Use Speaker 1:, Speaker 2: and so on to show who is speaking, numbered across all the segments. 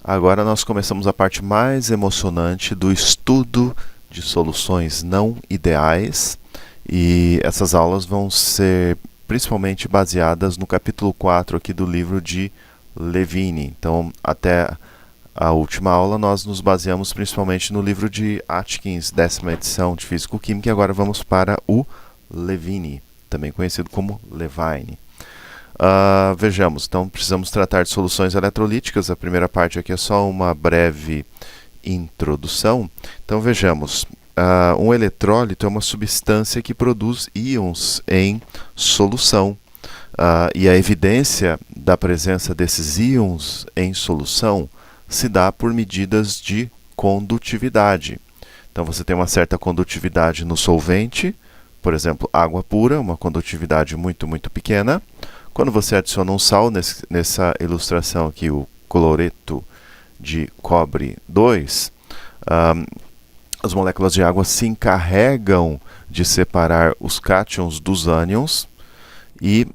Speaker 1: Agora nós começamos a parte mais emocionante do estudo de soluções não ideais, e essas aulas vão ser principalmente baseadas no capítulo 4 aqui do livro de Levine. Então, até a última aula nós nos baseamos principalmente no livro de Atkins, 10ª edição de Físico-Química, e agora vamos para o Levine, também conhecido como Levine. Vejamos, então precisamos tratar de soluções eletrolíticas. A primeira parte aqui é só uma breve introdução. Então vejamos, um eletrólito é uma substância que produz íons em solução. E a evidência da presença desses íons em solução se dá por medidas de condutividade. Então você tem uma certa condutividade no solvente, por exemplo, água pura, uma condutividade muito pequena. Quando você adiciona um sal, nessa ilustração aqui, o cloreto de cobre 2, as moléculas de água se encarregam de separar os cátions dos ânions e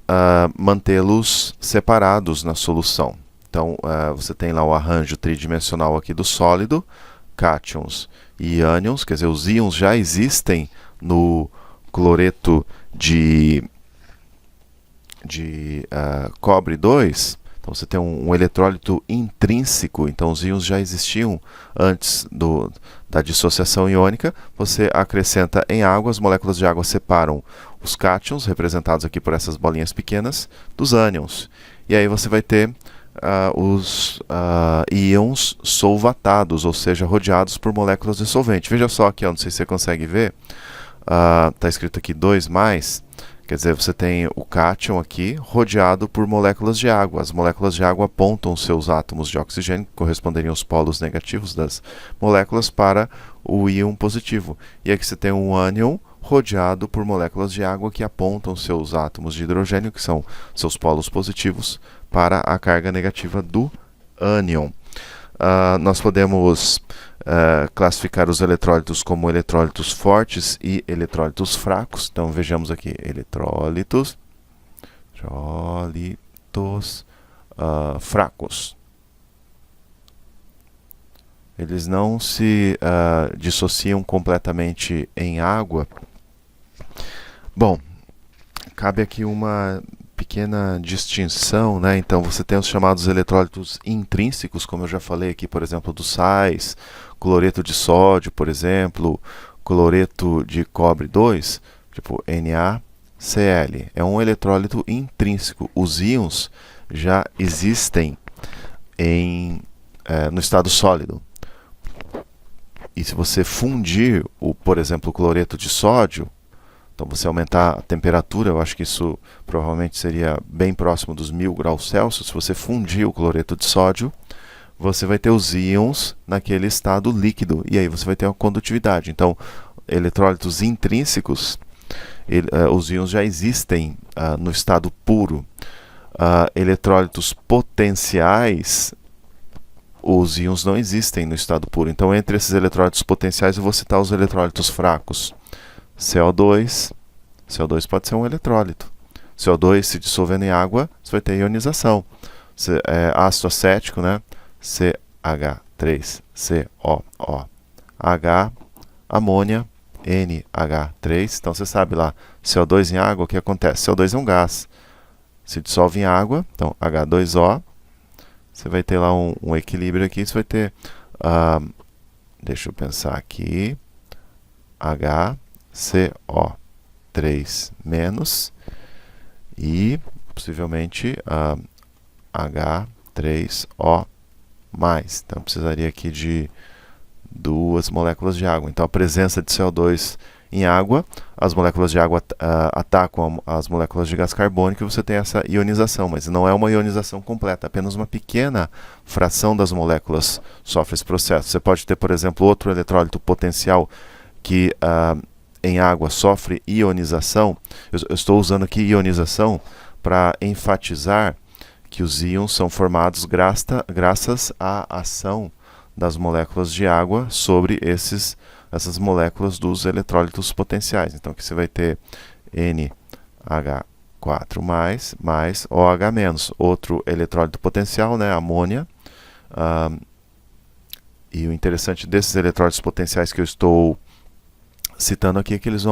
Speaker 1: mantê-los separados na solução. Então, você tem lá o arranjo tridimensional aqui do sólido, cátions e ânions, quer dizer, os íons já existem no cloreto de cobre 2, então você tem um eletrólito intrínseco, então os íons já existiam antes da dissociação iônica. Você acrescenta em água, as moléculas de água separam os cátions, representados aqui por essas bolinhas pequenas, dos ânions. E aí você vai ter os íons solvatados, ou seja, rodeados por moléculas de solvente. Veja só aqui, não sei se você consegue ver, está escrito aqui 2+, quer dizer, você tem o cátion aqui rodeado por moléculas de água. As moléculas de água apontam seus átomos de oxigênio, que corresponderiam aos polos negativos das moléculas, para o íon positivo. E aqui você tem um ânion rodeado por moléculas de água que apontam seus átomos de hidrogênio, que são seus polos positivos, para a carga negativa do ânion. Nós podemos classificar os eletrólitos como eletrólitos fortes e eletrólitos fracos. Então vejamos aqui, eletrólitos fracos. Eles não se dissociam completamente em água. Bom, cabe aqui uma pequena distinção, né? Então você tem os chamados eletrólitos intrínsecos, como eu já falei aqui, por exemplo, dos sais, cloreto de sódio, por exemplo, cloreto de cobre 2, tipo NaCl. É um eletrólito intrínseco. Os íons já existem no estado sólido. E se você fundir, por exemplo, o cloreto de sódio, então você aumentar a temperatura, eu acho que isso provavelmente seria bem próximo dos 1000 graus Celsius. Se você fundir o cloreto de sódio, você vai ter os íons naquele estado líquido, e aí você vai ter uma condutividade. Então, eletrólitos intrínsecos, os íons já existem no estado puro. Eletrólitos potenciais, os íons não existem no estado puro. Então, entre esses eletrólitos potenciais, eu vou citar os eletrólitos fracos. CO2 pode ser um eletrólito. CO2 se dissolvendo em água, você vai ter ionização. Ácido acético, né? CH3COO. H, amônia, NH3. Então você sabe lá, CO2 em água, o que acontece? CO2 é um gás. Se dissolve em água, então H2O. Você vai ter lá um equilíbrio aqui, você vai ter, deixa eu pensar aqui, HCO3- e possivelmente H3O+. Então precisaria aqui de 2 moléculas de água. Então a presença de CO2 em água, as moléculas de água atacam as moléculas de gás carbônico, e você tem essa ionização, mas não é uma ionização completa, apenas uma pequena fração das moléculas sofre esse processo. Você pode ter, por exemplo, outro eletrólito potencial que em água sofre ionização. Eu estou usando aqui ionização para enfatizar que os íons são formados graças à ação das moléculas de água sobre essas moléculas dos eletrólitos potenciais. Então aqui você vai ter NH4+ mais OH-, outro eletrólito potencial, né, amônia, E o interessante desses eletrólitos potenciais que eu estou citando aqui é que eles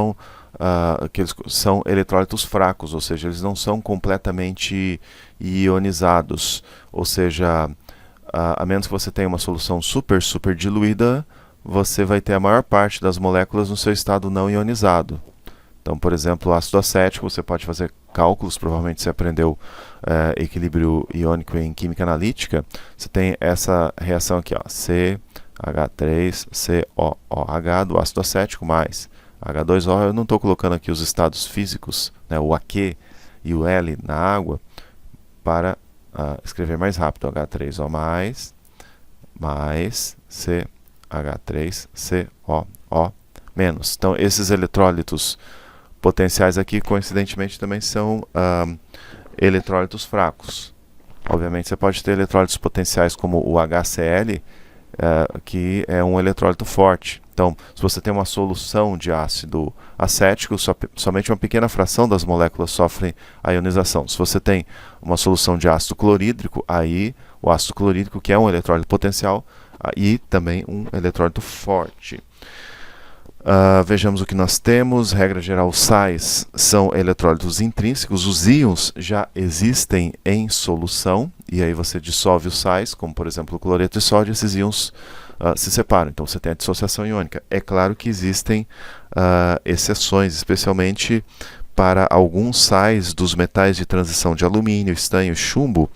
Speaker 1: são eletrólitos fracos, ou seja, eles não são completamente ionizados, ou seja, a menos que você tenha uma solução super diluída, você vai ter a maior parte das moléculas no seu estado não ionizado. Então, por exemplo, o ácido acético, você pode fazer cálculos, provavelmente você aprendeu equilíbrio iônico em química analítica. Você tem essa reação aqui, ó, CH3COOH do ácido acético mais H2O. Eu não estou colocando aqui os estados físicos, né, o AQ e o L na água, para escrever mais rápido. H3O mais CH3COO menos. Então, esses eletrólitos potenciais aqui, coincidentemente, também são eletrólitos fracos. Obviamente, você pode ter eletrólitos potenciais como o HCl, que é um eletrólito forte. Então, se você tem uma solução de ácido acético, somente uma pequena fração das moléculas sofrem a ionização. Se você tem uma solução de ácido clorídrico, aí o ácido clorídrico, que é um eletrólito potencial, e também um eletrólito forte. Vejamos o que nós temos. Regra geral, sais são eletrólitos intrínsecos. Os íons já existem em solução, e aí você dissolve os sais, como por exemplo o cloreto de sódio, esses íons se separam. Então você tem a dissociação iônica. É claro que existem exceções, especialmente para alguns sais dos metais de transição de alumínio, estanho, chumbo.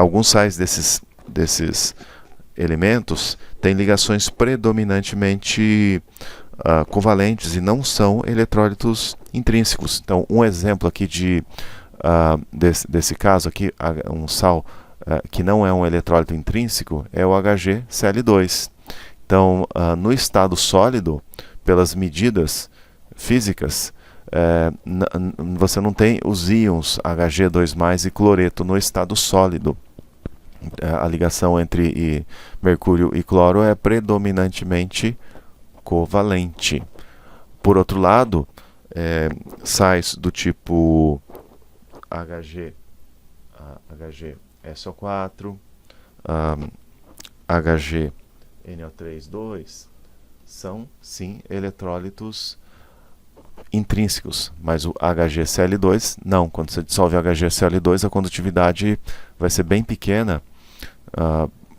Speaker 1: Alguns sais desses elementos têm ligações predominantemente covalentes e não são eletrólitos intrínsecos. Então, um exemplo aqui desse caso aqui, um sal que não é um eletrólito intrínseco, é o HgCl2. Então, no estado sólido, pelas medidas físicas, você não tem os íons Hg2+ e cloreto no estado sólido. A ligação entre mercúrio e cloro é predominantemente covalente. Por outro lado, sais do tipo HgSO4, HgNO3 são sim eletrólitos intrínsecos, mas o HgCl2 não. Quando você dissolve HgCl2, a condutividade vai ser bem pequena,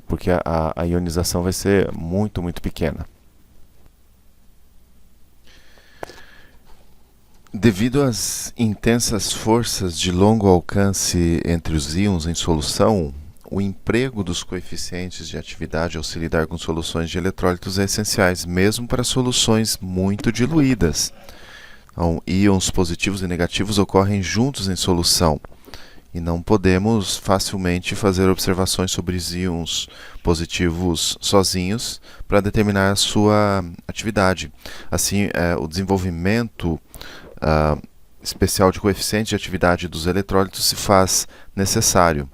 Speaker 1: porque a ionização vai ser muito pequena. Devido às intensas forças de longo alcance entre os íons em solução, o emprego dos coeficientes de atividade ao se lidar com soluções de eletrólitos é essenciais, mesmo para soluções muito diluídas. Então, íons positivos e negativos ocorrem juntos em solução, e não podemos facilmente fazer observações sobre os íons positivos sozinhos para determinar a sua atividade. Assim, o desenvolvimento especial de coeficiente de atividade dos eletrólitos se faz necessário.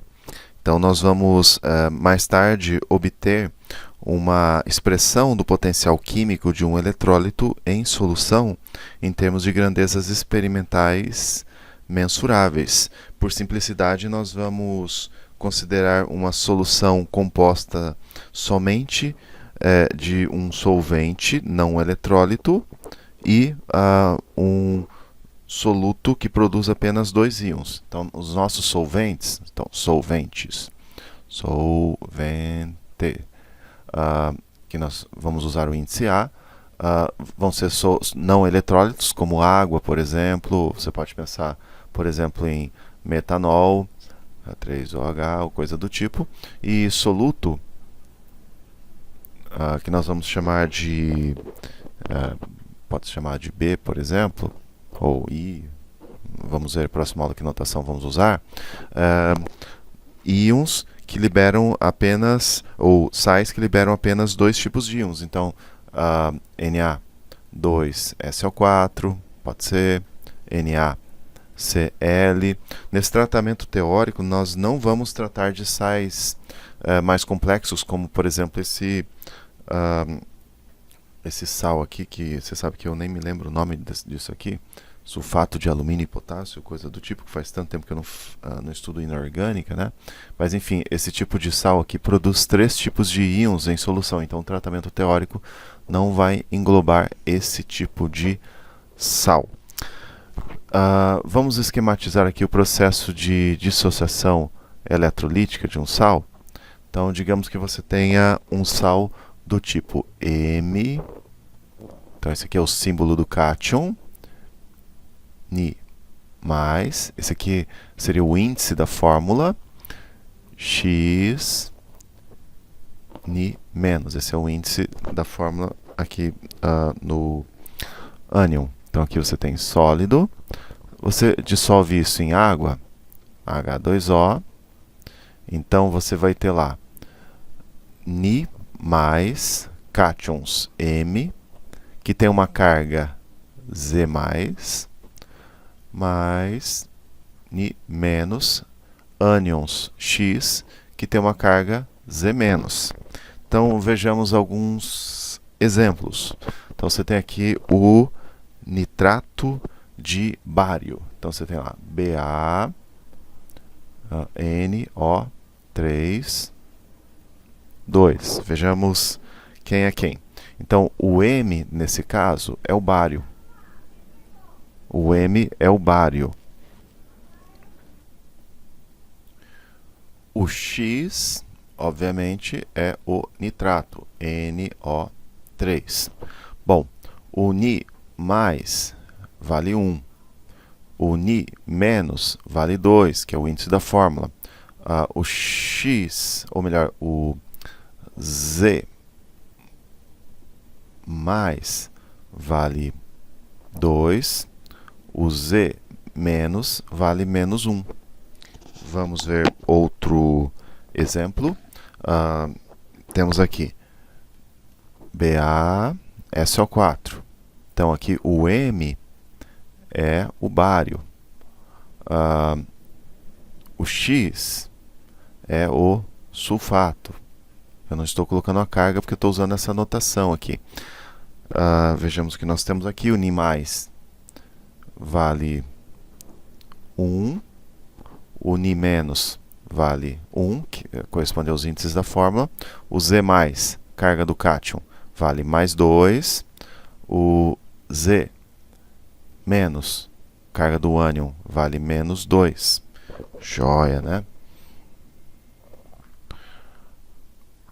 Speaker 1: Então, nós vamos mais tarde obter uma expressão do potencial químico de um eletrólito em solução em termos de grandezas experimentais mensuráveis. Por simplicidade, nós vamos considerar uma solução composta somente de um solvente, não um eletrólito, e um soluto que produz apenas dois íons. Então, os nossos solventes, que nós vamos usar o índice A, vão ser não eletrólitos, como água, por exemplo. Você pode pensar, por exemplo, em metanol, H3OH, ou coisa do tipo. E soluto, que nós vamos chamar de... pode se chamar de B, por exemplo, ou I. Vamos ver, próxima aula que notação vamos usar. Íons que liberam apenas, ou sais que liberam apenas dois tipos de íons. Então, Na2SO4, pode ser, NaCl. Nesse tratamento teórico, nós não vamos tratar de sais mais complexos, como, por exemplo, esse sal aqui, que você sabe que eu nem me lembro o nome disso aqui. sulfato de alumínio e potássio, coisa do tipo, que faz tanto tempo que eu não estudo inorgânica, né? Mas enfim, esse tipo de sal aqui produz 3 tipos de íons em solução, então o tratamento teórico não vai englobar esse tipo de sal. Vamos esquematizar aqui o processo de dissociação eletrolítica de um sal. Então, digamos que você tenha um sal do tipo M. Então, esse aqui é o símbolo do cátion. Ni mais. Esse aqui seria o índice da fórmula. X. Ni menos. Esse é o índice da fórmula aqui no ânion. Então, aqui você tem sólido. Você dissolve isso em água. H2O. Então, você vai ter lá Ni mais cátions M, que tem uma carga Z+, mais Ni menos ânions X, que tem uma carga Z-. Então, vejamos alguns exemplos. Então, você tem aqui o nitrato de bário. Então, você tem lá BaNO3, 2. Vejamos quem é quem. Então, o M, nesse caso, é o bário. O M é o bário. O X, obviamente, é o nitrato, NO3. Bom, o Ni mais vale 1. O Ni menos vale 2, que é o índice da fórmula. O X, ou melhor, o Z mais vale 2. O Z menos vale menos 1. Vamos ver outro exemplo. Temos aqui BaSO4. Então, aqui o M é o bário. O X é o sulfato. Eu não estou colocando a carga porque eu estou usando essa notação aqui. Vejamos o que nós temos aqui. O Ni mais vale 1. O Ni menos vale 1, que corresponde aos índices da fórmula. O Z mais, carga do cátion, vale mais 2. O Z menos, carga do ânion, vale menos 2. Joia, né?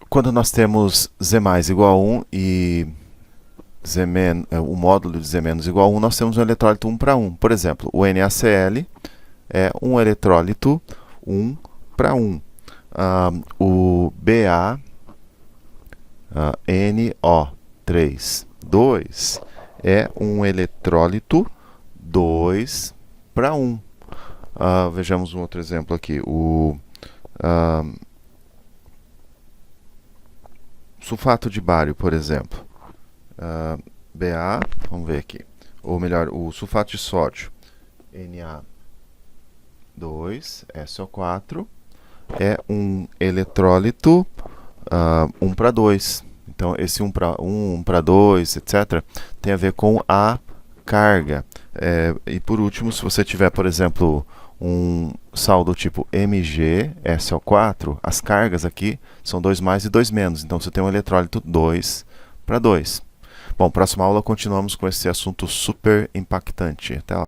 Speaker 1: Quando nós temos Z mais igual a 1 e o módulo de Z menos igual a 1, nós temos um eletrólito 1 para 1. Por exemplo, o NaCl é um eletrólito 1 para 1. O BaNO3, 2 é um eletrólito 2 para 1. Vejamos um outro exemplo aqui. O sulfato de bário, por exemplo. Vamos ver aqui. Ou melhor, o sulfato de sódio, Na2SO4, é um eletrólito 1 para 2. Então, esse 1 para 2, etc., tem a ver com a carga. E por último, se você tiver, por exemplo, um sal do tipo MgSO4, as cargas aqui são 2 mais e 2 menos. Então, você tem um eletrólito 2 para 2. Bom, próxima aula continuamos com esse assunto super impactante. Até lá.